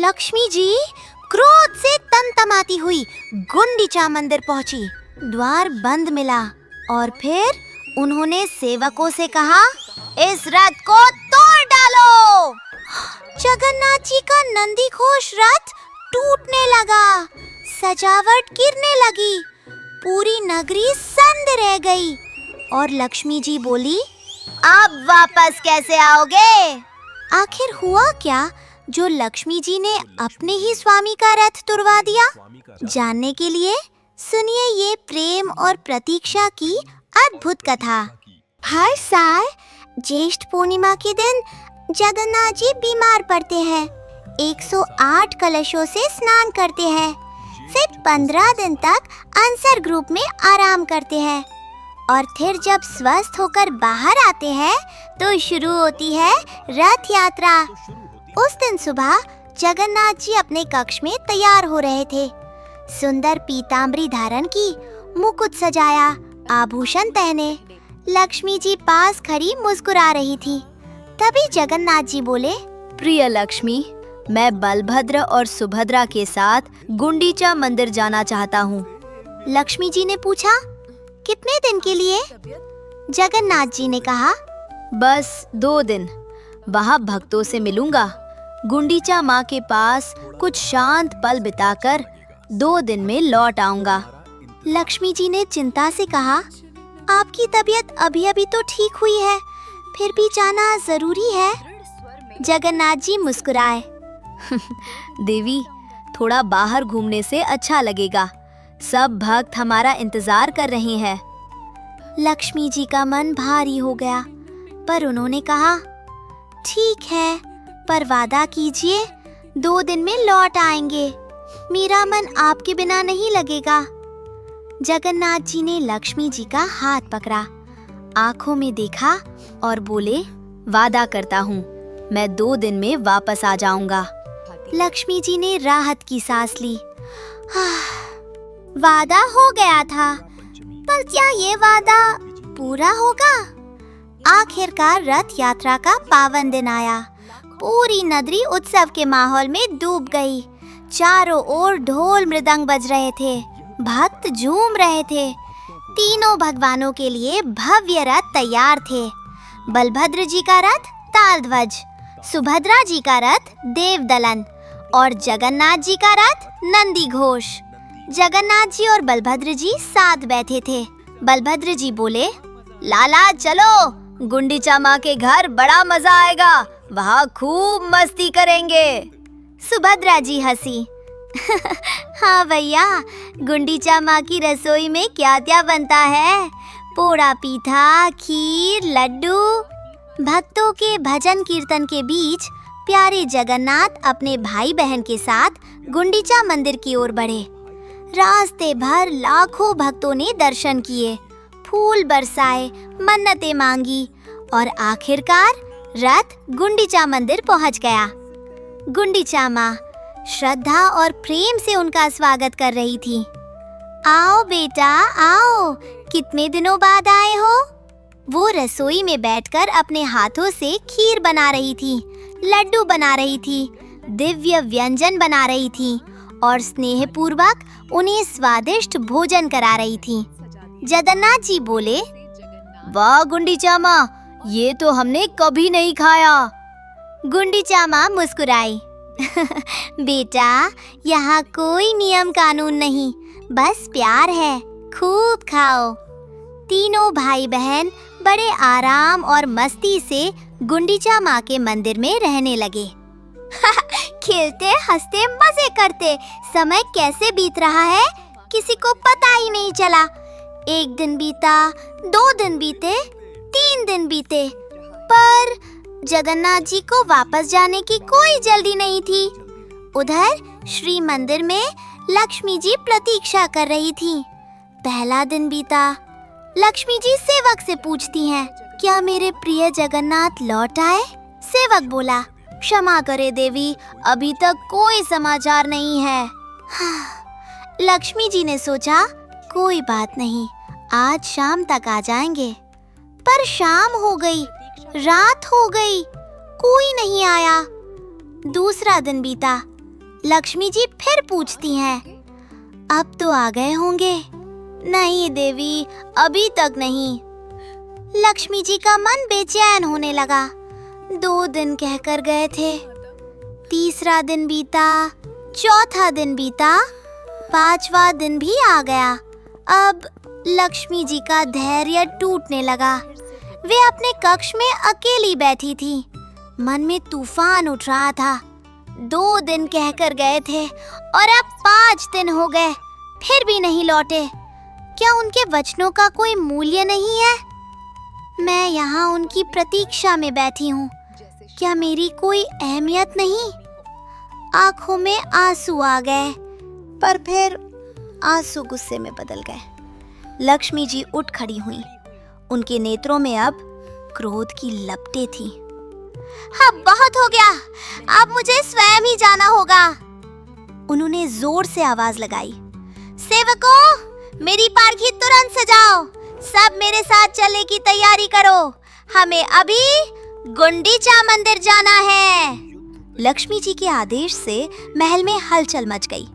लक्ष्मी जी क्रोध से तमतमाती हुई गुंडीचा मंदिर पहुंची। द्वार बंद मिला और फिर उन्होंने सेवकों से कहा, इस रथ को तोड़ डालो। जगन्नाथ जी का नंदी घोष रथ टूटने लगा, सजावट गिरने लगी, पूरी नगरी सन्न रह गई। और लक्ष्मी जी बोली, अब वापस कैसे आओगे? आखिर हुआ क्या जो लक्ष्मी जी ने अपने ही स्वामी का रथ तुड़वा दिया? जानने के लिए सुनिए ये प्रेम और प्रतीक्षा की अद्भुत कथा। हर साल ज्येष्ठ पूर्णिमा के दिन जगन्नाथ जी बीमार पड़ते हैं। 108 कलशों से स्नान करते हैं, फिर 15 दिन तक अनसर ग्रुप में आराम करते हैं और फिर जब स्वस्थ होकर बाहर आते हैं तो शुरू होती है रथ यात्रा। उस दिन सुबह जगन्नाथ जी अपने कक्ष में तैयार हो रहे थे। सुंदर पीतांबरी धारण की, मुकुट सजाया, आभूषण पहने लक्ष्मी जी पास खड़ी मुस्कुरा रही थी। तभी जगन्नाथ जी बोले, प्रिय लक्ष्मी, मैं बलभद्र और सुभद्रा के साथ गुंडीचा मंदिर जाना चाहता हूँ। लक्ष्मी जी ने पूछा, कितने दिन के लिए? जगन्नाथ जी ने कहा, बस 2 दिन। वहाँ भक्तों से मिलूंगा, गुंडीचा माँ के पास कुछ शांत पल बिताकर 2 दिन में लौट आऊंगा। लक्ष्मी जी ने चिंता से कहा, आपकी तबीयत अभी अभी तो ठीक हुई है, फिर भी जाना जरूरी है। जगन्नाथ जी मुस्कुराए, देवी, थोड़ा बाहर घूमने से अच्छा लगेगा। सब भक्त हमारा इंतजार कर रहे हैं। लक्ष्मी जी का मन भारी हो गया, पर उन्होंने कहा, ठीक है, पर वादा कीजिए 2 दिन में लौट आएंगे। मेरा मन आपके बिना नहीं लगेगा। जगन्नाथ जी ने लक्ष्मी जी का हाथ पकड़ा, आंखों में देखा और बोले, वादा करता हूँ, मैं 2 दिन में वापस आ जाऊंगा। लक्ष्मी जी ने राहत की सांस ली। वादा हो गया था, पर क्या ये वादा पूरा होगा? आखिरकार रथ यात्रा का पावन दिन आया। पूरी नगरी उत्सव के माहौल में डूब गई। चारों ओर ढोल मृदंग बज रहे थे, भक्त झूम रहे थे। तीनों भगवानों के लिए भव्य रथ तैयार थे। बलभद्र जी का रथ तालध्वज, सुभद्रा जी का रथ देवदलन और जगन्नाथ जी का रथ नंदी घोष। जगन्नाथ जी और बलभद्र जी साथ बैठे थे। बलभद्र जी बोले, लाला चलो, गुंडीचा माँ के घर बड़ा मजा आएगा, वहाँ खूब मस्ती करेंगे। सुभद्रा जी हंसी, हाँ भैया, गुंडीचा माँ की रसोई में क्या क्या बनता है? पोड़ा पीठा, खीर, लड्डू। भक्तों के भजन कीर्तन के बीच प्यारे जगन्नाथ अपने भाई बहन के साथ गुंडीचा मंदिर की ओर बढ़े। रास्ते भर लाखों भक्तों ने दर्शन किए, फूल बरसाए, मन्नतें मांगी और आखिरकार रथ गुंडीचा मंदिर पहुंच गया। गुंडीचा माँ श्रद्धा और प्रेम से उनका स्वागत कर रही थी। आओ बेटा आओ, कितने दिनों बाद आए हो? वो रसोई में बैठकर अपने हाथों से खीर बना रही थी, लड्डू बना रही थी, दिव्य व्यंजन बना रही थी और स्नेहपूर्वक उन्हें स्वादिष्ट भोजन करा रही थी। जगन्नाथ जी बोले, वाह गुंडीचा माँ, ये तो हमने कभी नहीं खाया। गुंडीचा माँ मुस्कुराई, बेटा, यहाँ कोई नियम कानून नहीं, बस प्यार है, खूब खाओ। तीनों भाई बहन बड़े आराम और मस्ती से गुंडीचा माँ के मंदिर में रहने लगे। खेलते हंसते मजे करते समय कैसे बीत रहा है किसी को पता ही नहीं चला। 1 दिन बीता, 2 दिन बीते, 3 दिन बीते, पर जगन्नाथ जी को वापस जाने की कोई जल्दी नहीं थी। उधर श्री मंदिर में लक्ष्मी जी प्रतीक्षा कर रही थी। पहला दिन बीता। लक्ष्मी जी सेवक से पूछती हैं, क्या मेरे प्रिय जगन्नाथ लौट आए? सेवक बोला, क्षमा करे देवी, अभी तक कोई समाचार नहीं है। लक्ष्मी जी ने सोचा, कोई बात नहीं, आज शाम तक आ जाएंगे। पर शाम हो गई, रात हो गई, कोई नहीं आया। दूसरा दिन बीता, लक्ष्मी जी फिर पूछती हैं, अब तो आ गए होंगे? नहीं देवी, अभी तक नहीं। लक्ष्मी जी का मन बेचैन होने लगा। 2 दिन कहकर गए थे, तीसरा दिन बीता, चौथा दिन बीता, 5वां दिन भी आ गया। अब लक्ष्मी जी का धैर्य टूटने लगा। वे अपने कक्ष में अकेली बैठी थी। मन में तूफान उठ रहा था। 2 दिन कहकर गए थे और अब 5 दिन हो गए, फिर भी नहीं लौटे। क्या उनके वचनों का कोई मूल्य नहीं है? मैं यहाँ उनकी प्रतीक्षा में बैठी हूँ। क्या मेरी कोई अहमियत नहीं? आंखों में आंसू आ गए, पर फिर आंसू गुस्से में बदल गए। लक्ष्मी जी उठ खड़ी हुई। उनके नेत्रों में अब क्रोध की लपटें थी। अब बहुत हो गया, अब मुझे स्वयं ही जाना होगा। उन्होंने जोर से आवाज लगाई, सेवकों, मेरी पालकी तुरंत सजाओ। सब मेरे साथ चलने की तैयारी करो। हमें अभी गुंडीचा मंदिर जाना है। लक्ष्मी जी के आदेश से महल में हलचल मच गई।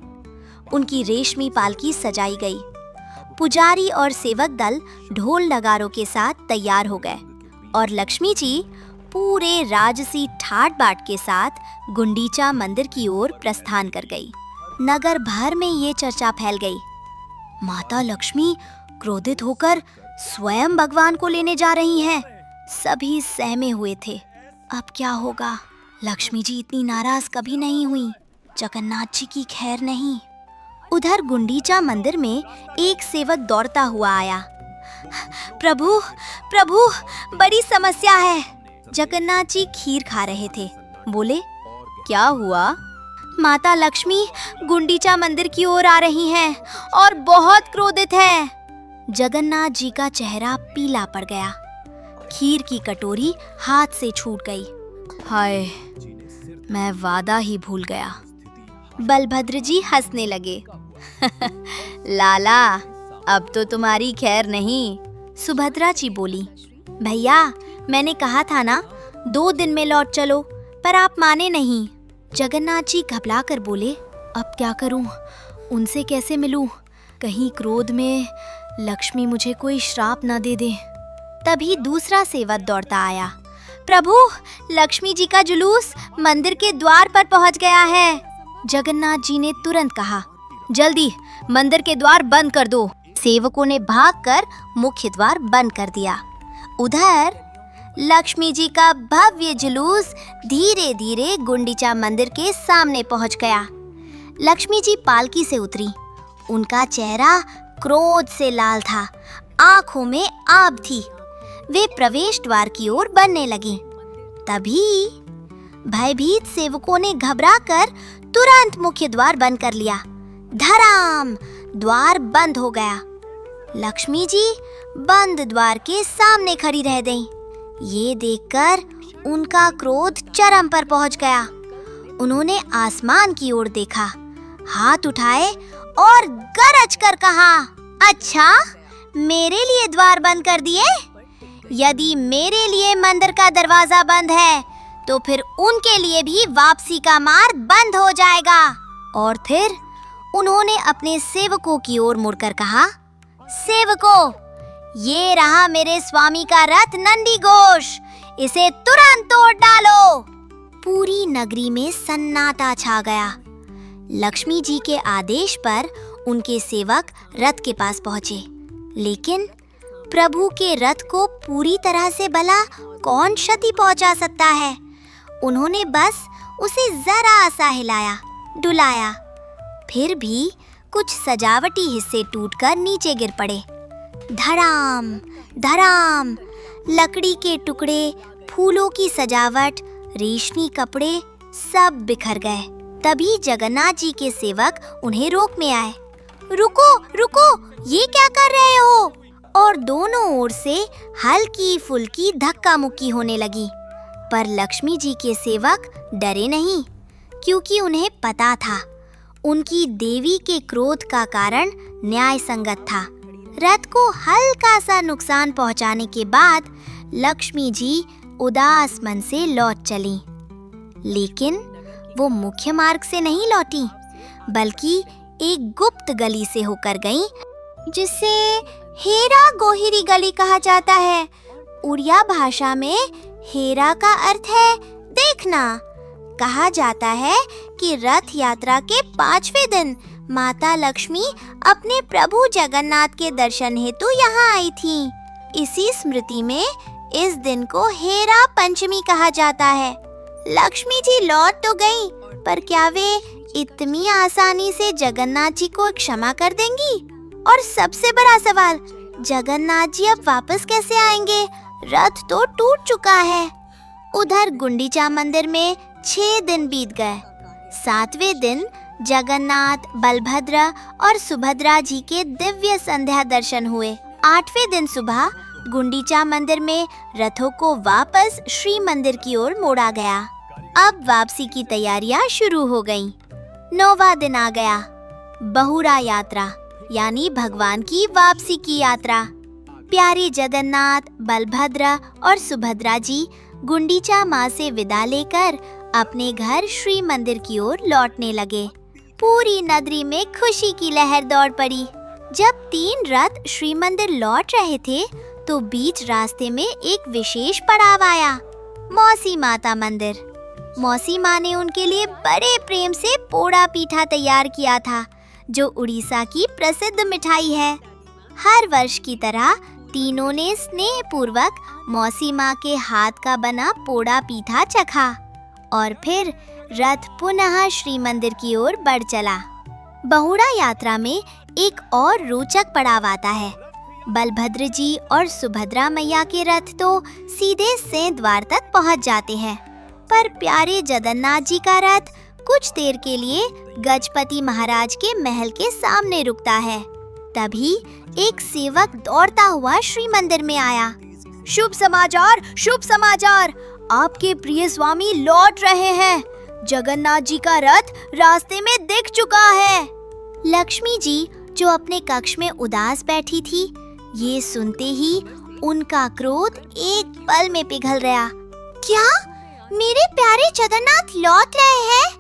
उनकी रेशमी पालकी सजाई गई। पुजारी और सेवक दल ढोल नगारों के साथ तैयार हो गए और लक्ष्मी जी पूरे राजसी ठाट बाट के साथ गुंडीचा मंदिर की ओर प्रस्थान कर गई। नगर भर में ये चर्चा फैल गई, माता लक्ष्मी क्रोधित होकर स्वयं भगवान को लेने जा रही हैं। सभी सहमे हुए थे। अब क्या होगा? लक्ष्मी जी इतनी नाराज कभी नहीं हुई। जगन्नाथ जी की खैर नहीं। उधर गुंडीचा मंदिर में एक सेवक दौड़ता हुआ आया। प्रभु, प्रभु, बड़ी समस्या है। जगन्नाथ जी खीर खा रहे थे। बोले, क्या हुआ? माता लक्ष्मी गुंडीचा मंदिर की ओर आ रही हैं और बहुत क्रोधित है। जगन्नाथ जी का चेहरा पीला पड़ गया। खीर की कटोरी हाथ से छूट गई। हाय, मैं वादा ही भूल गया। बलभद्र जी हंसने लगे। लाला, अब तो तुम्हारी खैर नहीं। सुभद्रा जी बोली, भैया, मैंने कहा था ना 2 दिन में लौट चलो, पर आप माने नहीं। जगन्नाथ जी घबरा कर बोले, अब क्या करूं? उनसे कैसे मिलूं? कहीं क्रोध में लक्ष्मी मुझे कोई श्राप न दे दे। तभी दूसरा सेवक दौड़ता आया। प्रभु, लक्ष्मी जी का जुलूस मंदिर के द्वार पर पहुंच गया है। जगन्नाथ जी ने तुरंत कहा, जल्दी मंदिर के द्वार बंद कर दो। सेवकों ने भागकर मुख्य द्वार बंद कर दिया। उधर लक्ष्मी जी का भव्य जुलूस धीरे धीरे गुंडीचा मंदिर के सामने पहुंच गया। लक्ष्मी जी पालकी से उतरी। उनका चेहरा क्रोध से लाल था, आंखों में आग थी। वे प्रवेश द्वार की ओर बढ़ने लगी। तभी भयभीत सेवकों ने घबराकर तुरंत मुख्य द्वार बंद कर लिया। धड़ाम, द्वार बंद हो गया। लक्ष्मी जी बंद द्वार के सामने खड़ी रह गईं। ये देखकर उनका क्रोध चरम पर पहुंच गया। उन्होंने आसमान की ओर देखा, हाथ उठाए और गरज कर कहा, अच्छा, मेरे लिए द्वार बंद कर दिए? यदि मेरे लिए मंदिर का दरवाजा बंद है, तो फिर उनके लिए भी वापसी का मार्ग बंद हो जाएगा। और फिर उन्होंने अपने सेवकों की ओर मुड़कर कहा, सेवकों, ये रहा मेरे स्वामी का रथ नंदीघोष, इसे तुरंत तोड़ डालो। पूरी नगरी में सन्नाटा छा गया। लक्ष्मी जी के आदेश पर उनके सेवक रथ के पास पहुंचे, लेकिन प्रभु के रथ को पूरी तरह से भला कौन क्षति पहुंचा सकता है? उन्होंने बस उसे जरा सा हिलाया, डुलाया। फिर भी कुछ सजावटी हिस्से टूटकर नीचे गिर पड़े। धड़ाम धड़ाम, लकड़ी के टुकड़े, फूलों की सजावट, रेशमी कपड़े सब बिखर गए। तभी जगन्नाथ जी के सेवक उन्हें रोक में आए। रुको रुको, ये क्या कर रहे हो? और दोनों ओर से हल्की फुल्की धक्का मुक्की होने लगी। पर लक्ष्मी जी के सेवक डरे नहीं, क्योंकि उन्हें पता था उनकी देवी के क्रोध का कारण न्याय संगत था। रथ को हल्का सा नुकसान पहुंचाने के बाद लक्ष्मी जी उदास मन से लौट चली। लेकिन वो मुख्य मार्ग से नहीं लौटी, बल्कि एक गुप्त गली से होकर गईं, जिसे हेरा गोहिरी गली कहा जाता है। उड़िया भाषा में हेरा का अर्थ है देखना। कहा जाता है कि रथ यात्रा के 5वें दिन माता लक्ष्मी अपने प्रभु जगन्नाथ के दर्शन हेतु यहाँ आई थीं। इसी स्मृति में इस दिन को हेरा पंचमी कहा जाता है। लक्ष्मी जी लौट तो गईं, पर क्या वे इतनी आसानी से जगन्नाथ जी को क्षमा कर देंगी? और सबसे बड़ा सवाल, जगन्नाथ जी अब वापस कैसे आएंगे? रथ तो टूट चुका है। उधर गुंडीचा मंदिर में 6 दिन बीत गए। 7वें दिन जगन्नाथ, बलभद्र और सुभद्रा जी के दिव्य संध्या दर्शन हुए। 8वें दिन सुबह गुंडीचा मंदिर में रथों को वापस श्री मंदिर की ओर मोड़ा गया। अब वापसी की तैयारियां शुरू हो गईं। 9वां दिन आ गया, बहुरा यात्रा यानी भगवान की वापसी की यात्रा। प्यारे जगन्नाथ, बलभद्र और सुभद्रा जी गुंडीचा माँ से विदा लेकर अपने घर श्री मंदिर की ओर लौटने लगे। पूरी नगरी में खुशी की लहर दौड़ पड़ी। जब 3 रथ श्री मंदिर लौट रहे थे तो बीच रास्ते में एक विशेष पड़ाव आया, मौसी माता मंदिर। मौसी माँ ने उनके लिए बड़े प्रेम से पोड़ा पीठा तैयार किया था, जो उड़ीसा की प्रसिद्ध मिठाई है। हर वर्ष की तरह तीनों ने स्नेह पूर्वक मौसी माँ के हाथ का बना पोड़ा पीठा चखा और फिर रथ पुनः श्री मंदिर की ओर बढ़ चला। बहुड़ा यात्रा में एक और रोचक पड़ाव आता है। बलभद्र जी और सुभद्रा मैया के रथ तो सीधे सिंह द्वार तक पहुंच जाते हैं, पर प्यारे जगन्नाथ जी का रथ कुछ देर के लिए गजपति महाराज के महल के सामने रुकता है। तभी एक सेवक दौड़ता हुआ श्री मंदिर में आया। शुभ समाचार, शुभ समाचार! आपके प्रिय स्वामी लौट रहे हैं। जगन्नाथ जी का रथ रास्ते में दिख चुका है। लक्ष्मी जी, जो अपने कक्ष में उदास बैठी थी, ये सुनते ही उनका क्रोध एक पल में पिघल गया। क्या मेरे प्यारे जगन्नाथ लौट रहे हैं?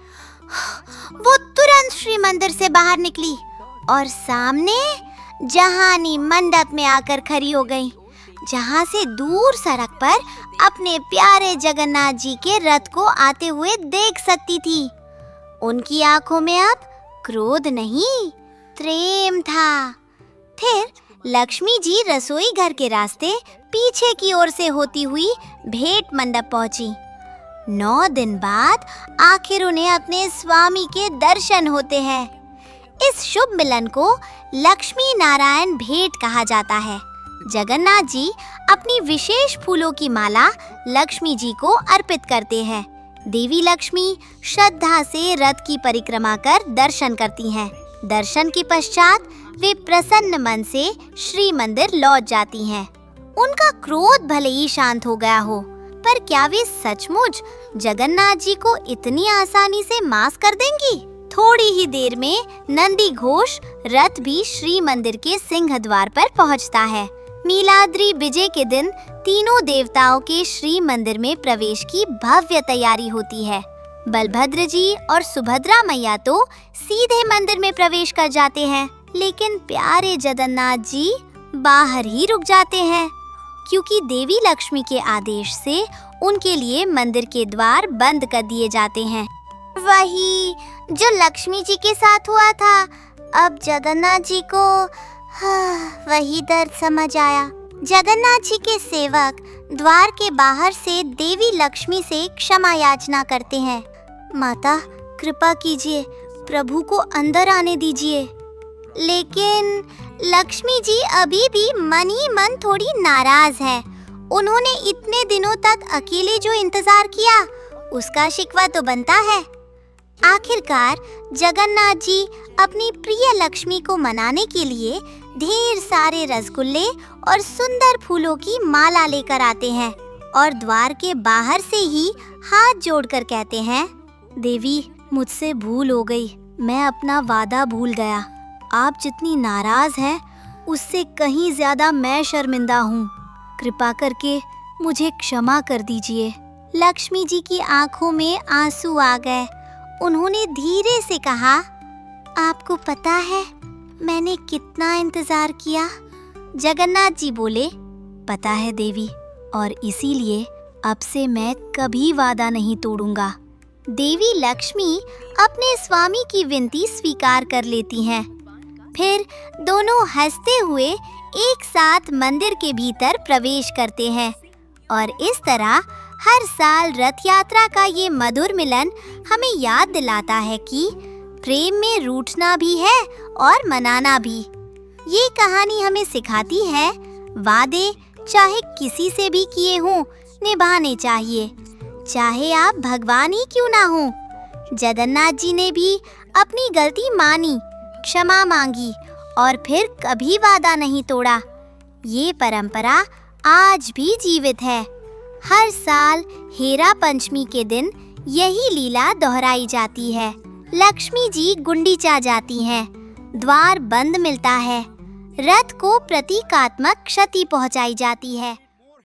वो तुरंत श्री मंदिर से बाहर निकली और सामने जहानी मंडप में आकर खड़ी हो गई, जहां से दूर सड़क पर अपने प्यारे जगन्नाथ जी के रथ को आते हुए देख सकती थी। उनकी आंखों में अब क्रोध नहीं, प्रेम था। फिर लक्ष्मी जी रसोई घर के रास्ते पीछे की ओर से होती हुई भेंट मंडप पहुंची। 9 दिन बाद आखिर उन्हें अपने स्वामी के दर्शन होते हैं। इस शुभ मिलन को लक्ष्मी नारायण भेंट कहा जाता है। जगन्नाथ जी अपनी विशेष फूलों की माला लक्ष्मी जी को अर्पित करते हैं। देवी लक्ष्मी श्रद्धा से रथ की परिक्रमा कर दर्शन करती हैं। दर्शन के पश्चात वे प्रसन्न मन से श्री मंदिर लौट जाती हैं। उनका क्रोध भले ही शांत हो गया हो, पर क्या वे सचमुच जगन्नाथ जी को इतनी आसानी से माफ कर देंगी? थोड़ी ही देर में नंदी घोष रथ भी श्री मंदिर के सिंह द्वार पर पहुंचता है। नीलाद्री विजय के दिन तीनों देवताओं के श्री मंदिर में प्रवेश की भव्य तैयारी होती है। बलभद्र जी और सुभद्रा मैया तो सीधे मंदिर में प्रवेश कर जाते हैं, लेकिन प्यारे जगन्नाथ जी बाहर ही रुक जाते हैं, क्योंकि देवी लक्ष्मी के आदेश से उनके लिए मंदिर के द्वार बंद कर दिए जाते हैं। वही जो लक्ष्मी जी के साथ हुआ था, अब जगन्नाथ जी को वही दर्द समझ आया। जगन्नाथ जी के सेवक द्वार के बाहर से देवी लक्ष्मी से क्षमा याचना करते हैं। माता, कृपा कीजिए, प्रभु को अंदर आने दीजिए। लेकिन लक्ष्मी जी अभी भी मन ही मन थोड़ी नाराज है। उन्होंने इतने दिनों तक अकेले जो इंतजार किया, उसका शिकवा तो बनता है। आखिरकार जगन्नाथ जी अपनी प्रिय लक्ष्मी को मनाने के लिए ढेर सारे रसगुल्ले और सुंदर फूलों की माला लेकर आते हैं और द्वार के बाहर से ही हाथ जोड़कर कहते हैं, देवी, मुझसे भूल हो गई, मैं अपना वादा भूल गया। आप जितनी नाराज हैं, उससे कहीं ज्यादा मैं शर्मिंदा हूँ। कृपा करके मुझे क्षमा कर दीजिए। लक्ष्मी जी की आंखों में आंसू आ गए उन्होंने धीरे से कहा, आपको पता है मैंने कितना इंतजार किया? जगन्नाथ जी बोले, पता है देवी, और इसीलिए अब से मैं कभी वादा नहीं तोड़ूंगा। देवी लक्ष्मी अपने स्वामी की विनती स्वीकार कर लेती हैं। फिर दोनों हंसते हुए एक साथ मंदिर के भीतर प्रवेश करते हैं और इस तरह हर साल रथ यात्रा का ये मधुर मिलन हमें याद दिलाता है कि प्रेम में रूठना भी है और मनाना भी। ये कहानी हमें सिखाती है वादे चाहे किसी से भी किए हों निभाने चाहिए, चाहे आप भगवान ही क्यों ना हो। जगन्नाथ जी ने भी अपनी गलती मानी, क्षमा मांगी और फिर कभी वादा नहीं तोड़ा। ये परंपरा आज भी जीवित है। हर साल हेरा पंचमी के दिन यही लीला दोहराई जाती है। लक्ष्मी जी गुंडीचा जाती हैं, द्वार बंद मिलता है, रथ को प्रतीकात्मक क्षति पहुंचाई जाती है।